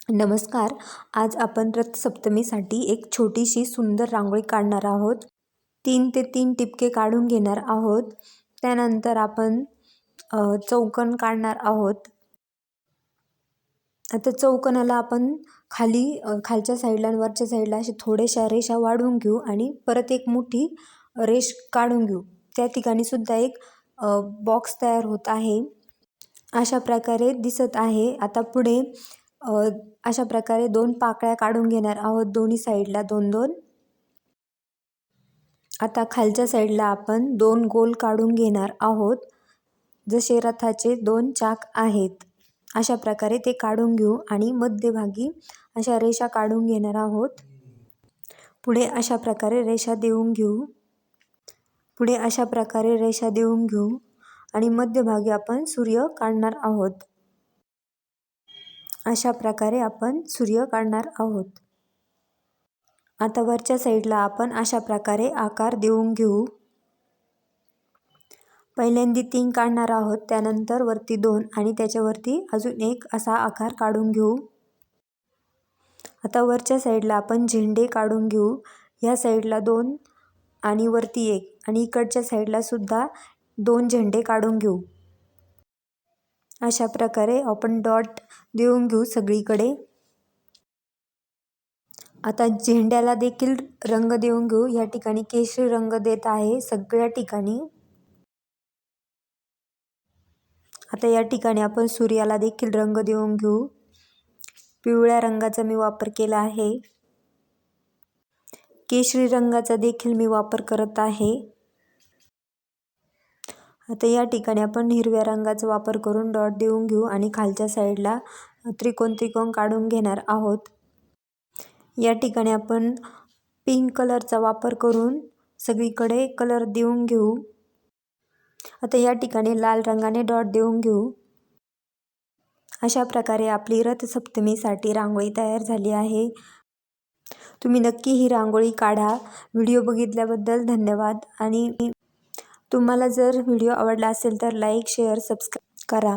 नमस्कार. आज आपण रथसप्तमीसाठी एक छोटीशी सुंदर रांगोळी काढणार आहोत. 3 ते 3 टिपके काढून घेणार आहोत. त्यानंतर आपण चौकोन काढणार आहोत. आता चौकोनाला आपण खालच्या साईडला आणि वरच्या साईडला अशा थोड्याशा रेषा वाढवून घेऊ आणि परत एक मोठी रेष काढून घेऊ. त्या ठिकाणी सुद्धा एक बॉक्स तयार होत आहे. अशा प्रकारे दिसत आहे. आता पुढे अशा प्रकारे 2 पाकळ्या काढून घेणार आहोत, दोन्ही साईडला 2-2. आता खालच्या साईडला आपण 2 गोल काढून घेणार आहोत, जसे रथाचे 2 चाक आहेत. अशा प्रकारे ते काढून घेऊ आणि मध्यभागी अशा रेषा काढून घेणार आहोत. पुढे अशा प्रकारे रेषा देऊन घेऊ आणि मध्यभागी आपण सूर्य काढणार आहोत. अशा प्रकारे आपण सूर्य काढणार आहोत. आता वरच्या साईडला आपण अशा प्रकारे आकार देऊन घेऊ. पहिल्यांदा 3 काढणार आहोत, त्यानंतर वरती 2 आणि त्याच्यावरती अजून एक असा आकार काढून घेऊ. आता वरच्या साईडला आपण झेंडे काढून घेऊ. ह्या साईडला 2 आणि वरती 1 आणि इकडच्या साईडला सुद्धा 2 झेंडे काढून घेऊ. अशा प्रकारे आपण डॉट देऊन घेऊ सगळीकडे. आता झेंड्याला देखील रंग देऊन घेऊ. या ठिकाणी केशरी रंग देत आहे सगळ्या ठिकाणी. आता या ठिकाणी आपण सूर्याला देखील रंग देऊन घेऊ. पिवळ्या रंगाचा मी वापर केला आहे. केशरी रंगाचा देखील मी वापर करत आहे. आता या ठिकाणी आपण हिरव्या रंगाचा वापर करून डॉट देऊन घेऊ आणि खालच्या साईडला त्रिकोण काढून घेणार आहोत. या ठिकाणी आपण पिंक कलरचा वापर करून सगळीकडे कलर देऊन घेऊ. आता या ठिकाणी लाल रंगाने डॉट देऊन घेऊ. अशा प्रकारे आपली रथसप्तमीसाठी रांगोळी तयार झाली आहे. तुम्ही नक्की ही रांगोळी काढा. व्हिडिओ बघितल्याबद्दल धन्यवाद आणि तुम्हाला जर व्हिडिओ आवडला असेल तर लाईक, शेअर, सबस्क्राईब करा.